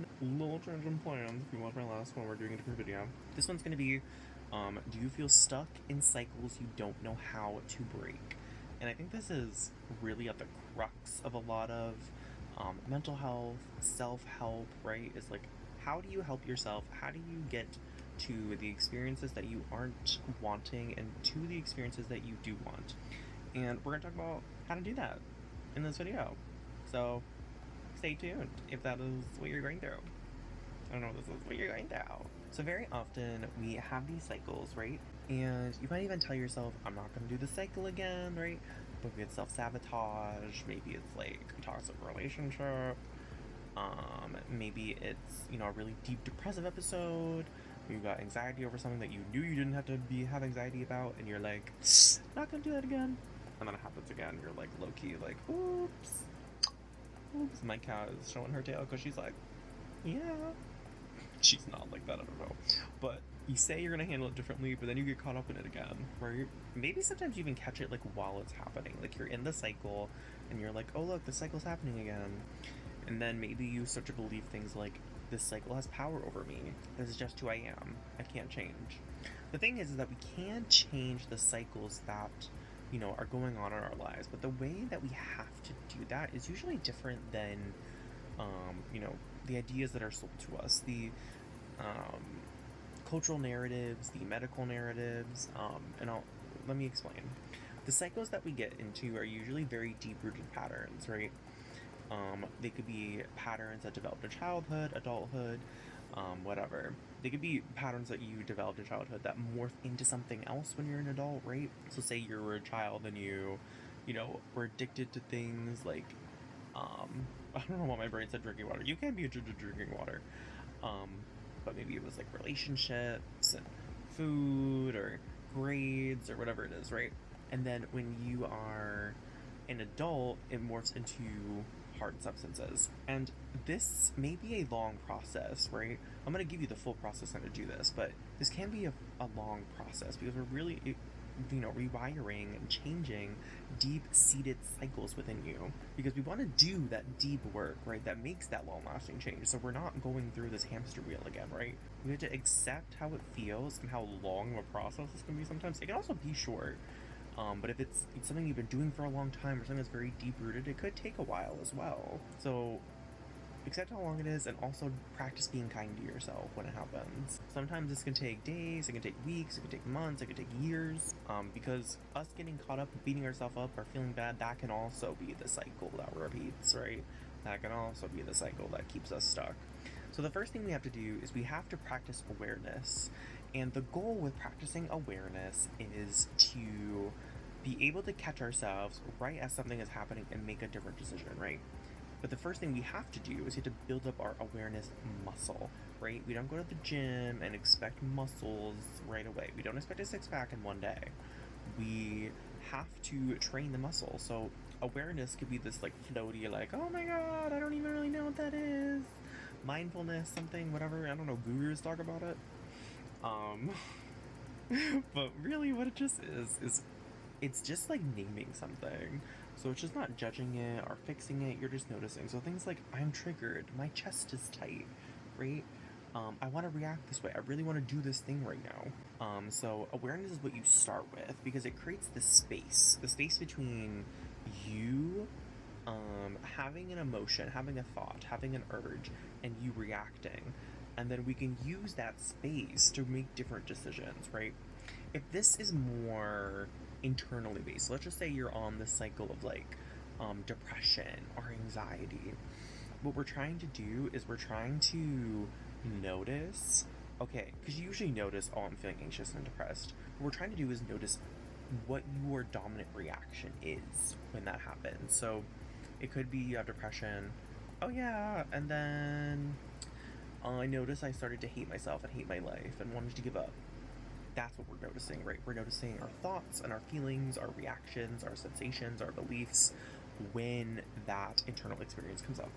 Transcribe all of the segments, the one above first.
again. Little change in plans. If you watch my last one, we're doing a different video. This one's gonna be, do you feel stuck in cycles you don't know how to break? And I think this is really at the crux of a lot of mental health, self-help, right? Is like, how do you help yourself? How do you get to the experiences that you aren't wanting and to the experiences that you do want? And we're gonna talk about how to do that in this video. So stay tuned if that is what you're going through. I don't know if this is what you're going through. So very often we have these cycles, right? And you might even tell yourself, I'm not gonna do the cycle again, right? But maybe it's self-sabotage, maybe it's like a toxic relationship, maybe it's, you know, a really deep depressive episode, you got anxiety over something that you knew you didn't have to have anxiety about, and you're like, not gonna do that again. And then it happens again, you're like low-key like, oops. Oops, my cat is showing her tail because she's like, yeah. She's not like that, I don't know. But you say you're gonna handle it differently, but then you get caught up in it again, right? Maybe sometimes you even catch it like while it's happening. Like you're in the cycle and you're like, oh look, the cycle's happening again. And then maybe you start to believe things like, this cycle has power over me. This is just who I am. I can't change. The thing is that we can change the cycles that, you know, are going on in our lives, but the way that we have to do that is usually different than, you know, the ideas that are sold to us, the cultural narratives, the medical narratives, and let me explain. The cycles that we get into are usually very deep-rooted patterns, right? They could be patterns that developed in childhood, adulthood, whatever. They could be patterns that you developed in childhood that morph into something else when you're an adult, right? So say you were a child and you know, were addicted to things like, I don't know what my brain said drinking water. You can be addicted to drinking water. But maybe it was like relationships and food or grades or whatever it is, right? And then when you are an adult, it morphs into hard substances. And this may be a long process, right? I'm going to give you the full process on how to do this, but this can be a long process because we're really, you know, rewiring and changing deep-seated cycles within you, because we want to do that deep work, right, that makes that long-lasting change. So we're not going through this hamster wheel again, right? We have to accept how it feels and how long of a process this can be sometimes. It can also be short. But if it's something you've been doing for a long time or something that's very deep-rooted, it could take a while as well. So accept how long it is, and also practice being kind to yourself when it happens. Sometimes this can take days, it can take weeks, it can take months, it can take years, because us getting caught up, beating ourselves up, or feeling bad, that can also be the cycle that repeats, right? That can also be the cycle that keeps us stuck. So the first thing we have to do is we have to practice awareness. And the goal with practicing awareness is to be able to catch ourselves right as something is happening and make a different decision, right? But the first thing we have to do is we have to build up our awareness muscle, right? We don't go to the gym and expect muscles right away. We don't expect a six-pack in one day. We have to train the muscle. So awareness could be this like floaty, like, oh my god, I don't even really know what that is. Mindfulness, something, whatever. I don't know, gurus talk about it. But really what it just is it's just like naming something. So it's just not judging it or fixing it, you're just noticing. So things like, I'm triggered, my chest is tight, right? I want to react this way, I really want to do this thing right now. So awareness is what you start with, because it creates the space between you having an emotion, having a thought, having an urge, and you reacting. And then we can use that space to make different decisions, right? If this is more internally based, so let's just say you're on the cycle of like depression or anxiety, what we're trying to do is we're trying to notice, okay, because you usually notice, oh, I'm feeling anxious and depressed. What we're trying to do is notice what your dominant reaction is when that happens. So it could be you have depression, oh yeah, and then I noticed I started to hate myself and hate my life and wanted to give up. That's what we're noticing, right? We're noticing our thoughts and our feelings, our reactions, our sensations, our beliefs when that internal experience comes up.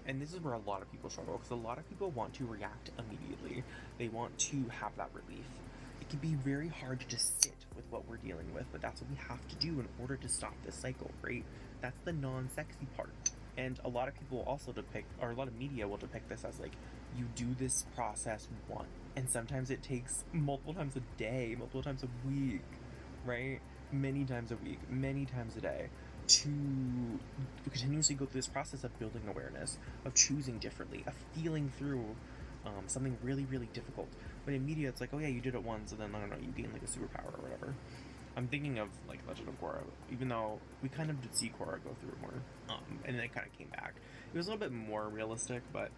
And this is where a lot of people struggle, because a lot of people want to react immediately. They want to have that relief. It can be very hard to just sit with what we're dealing with, but that's what we have to do in order to stop this cycle, right? That's the non-sexy part. And a lot of people also depict, or a lot of media will depict this as like, you do this process once, and sometimes it takes multiple times a day, multiple times a week, right? Many times a week, many times a day, to continuously go through this process of building awareness, of choosing differently, of feeling through something really, really difficult. But in media, it's like, oh yeah, you did it once, and then I don't know, you gain like a superpower or whatever. I'm thinking of like Legend of Korra, even though we kind of did see Korra go through it more, and then it kind of came back. It was a little bit more realistic, but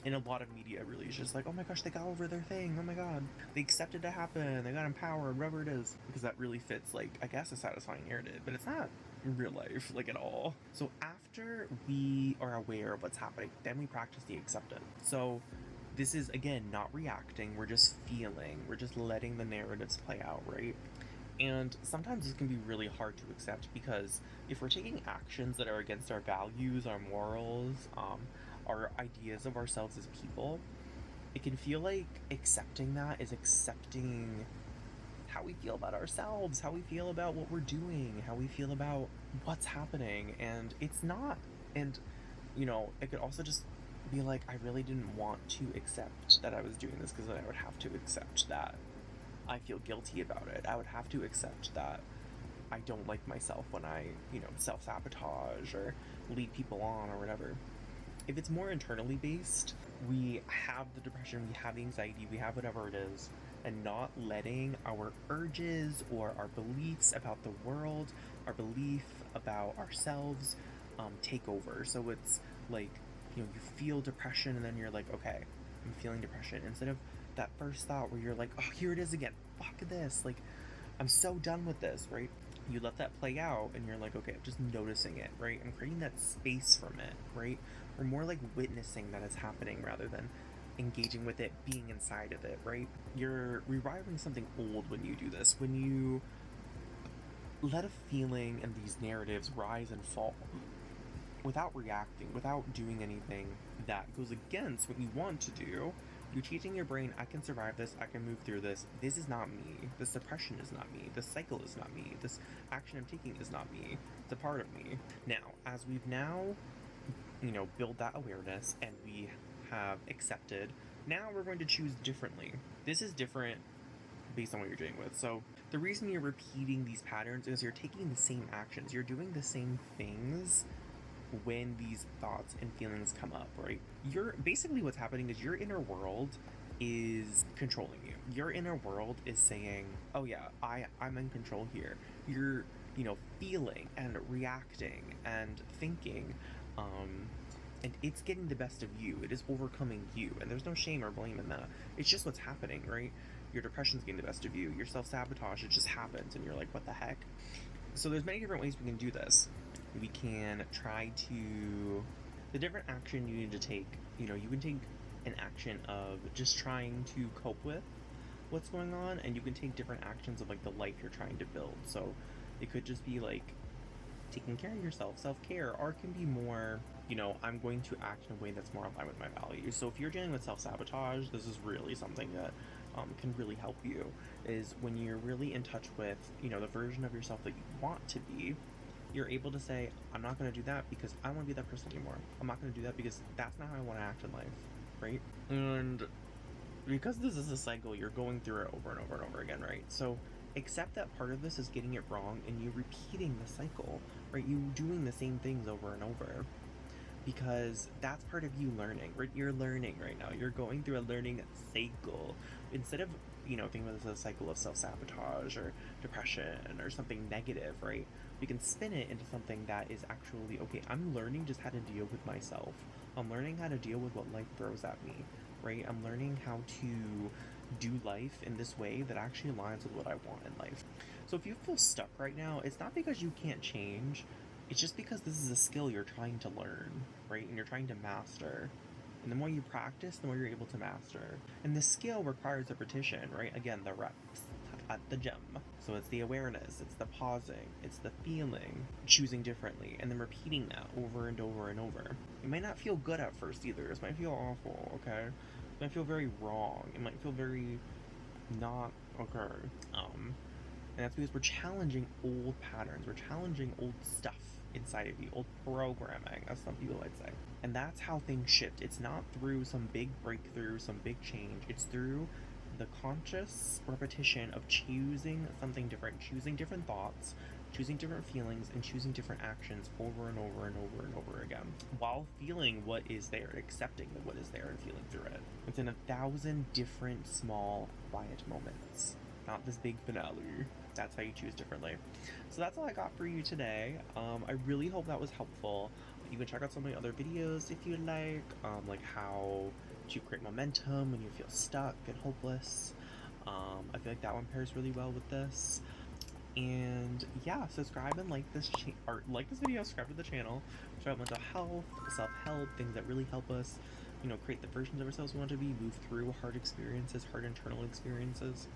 in a lot of media, really, it's just like, oh my gosh, they got over their thing. Oh my god, they accepted to happen. They got empowered, whatever it is, because that really fits, like, I guess, a satisfying narrative, but it's not in real life, like, at all. So after we are aware of what's happening, then we practice the acceptance. So this is, again, not reacting. We're just feeling. We're just letting the narratives play out, right? And sometimes this can be really hard to accept, because if we're taking actions that are against our values, our morals, our ideas of ourselves as people, it can feel like accepting that is accepting how we feel about ourselves, how we feel about what we're doing, how we feel about what's happening, and it's not. And, it could also just be like, I really didn't want to accept that I was doing this, because then I would have to accept that I feel guilty about it. I would have to accept that I don't like myself when I, self-sabotage or lead people on or whatever. If it's more internally based, we have the depression, we have the anxiety, we have whatever it is, and not letting our urges or our beliefs about the world, our belief about ourselves, take over. So it's like, you feel depression, and then you're like, okay, I'm feeling depression. Instead of that first thought where you're like, oh, here it is again, fuck this, like, I'm so done with this, right? You let that play out, and you're like, okay, I'm just noticing it, right? I'm creating that space from it, right? Or more like witnessing that it's happening rather than engaging with it, being inside of it, right? You're reviving something old when you do this. When you let a feeling and these narratives rise and fall without reacting, without doing anything that goes against what you want to do, you're teaching your brain, I can survive this, I can move through this, this is not me, this depression is not me, this cycle is not me, this action I'm taking is not me, it's a part of me. Now, as we've now, build that awareness and we have accepted, now we're going to choose differently. This is different based on what you're dealing with. So the reason you're repeating these patterns is you're taking the same actions, you're doing the same things when these thoughts and feelings come up, right? Basically what's happening is your inner world is controlling you. Your inner world is saying, oh yeah, I'm in control here. You're, feeling and reacting and thinking, and it's getting the best of you. It is overcoming you, and there's no shame or blame in that. It's just what's happening, right? Your depression's getting the best of you. Your self-sabotage, it just happens, and you're like, what the heck? So there's many different ways we can do this. We can try to... The different action you need to take, you can take an action of just trying to cope with what's going on, and you can take different actions of, like, the life you're trying to build. So it could just be, like, taking care of yourself, self-care, or it can be more, I'm going to act in a way that's more aligned with my values. So if you're dealing with self-sabotage, this is really something that can really help you, is when you're really in touch with, the version of yourself that you want to be, you're able to say, I'm not going to do that because I don't want to be that person anymore. I'm not going to do that because that's not how I want to act in life, right? And because this is a cycle, you're going through it over and over and over again, right? So accept that part of this is getting it wrong and you repeating the cycle, right? You doing the same things over and over, because that's part of you learning, right? You're learning right now. You're going through a learning cycle. Instead of, thinking about this as a cycle of self-sabotage or depression or something negative, right? We can spin it into something that is actually, okay, I'm learning just how to deal with myself. I'm learning how to deal with what life throws at me, right? I'm learning how to do life in this way that actually aligns with what I want in life. So if you feel stuck right now, it's not because you can't change, it's just because this is a skill you're trying to learn, right? And you're trying to master. And the more you practice, the more you're able to master. And the skill requires repetition, right? Again, the reps at the gym. So it's the awareness, it's the pausing, it's the feeling, choosing differently, and then repeating that over and over and over. It might not feel good at first either. This might feel awful, okay? It might feel very wrong. It might feel very not okay. And that's because we're challenging old patterns, we're challenging old stuff inside of you, old programming, as some people might say. And that's how things shift. It's not through some big breakthrough, some big change. It's through the conscious repetition of choosing something different, choosing different thoughts, choosing different feelings, and choosing different actions over and over and over and over again, while feeling what is there, accepting what is there and feeling through it. It's in 1,000 different small, quiet moments, not this big finale. That's how you choose differently. So that's all I got for you today. I really hope that was helpful. You can check out some of my other videos if you like how to create momentum when you feel stuck and hopeless. I feel like that one pairs really well with this. And yeah, subscribe and like this video, subscribe to the channel. Check out mental health, self-help, things that really help us, create the versions of ourselves we want to be, move through hard experiences, hard internal experiences.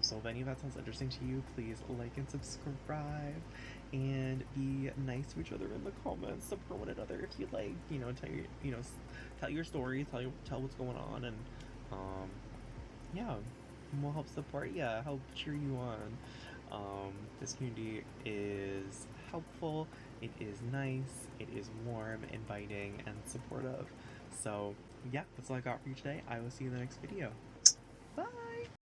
So if any of that sounds interesting to you, please like and subscribe, and be nice to each other in the comments. Support one another if you like. Tell your stories, tell what's going on, and yeah, we'll help support you, help cheer you on. This community is helpful. It is nice. It is warm, inviting, and supportive. So yeah, that's all I got for you today. I will see you in the next video. Bye.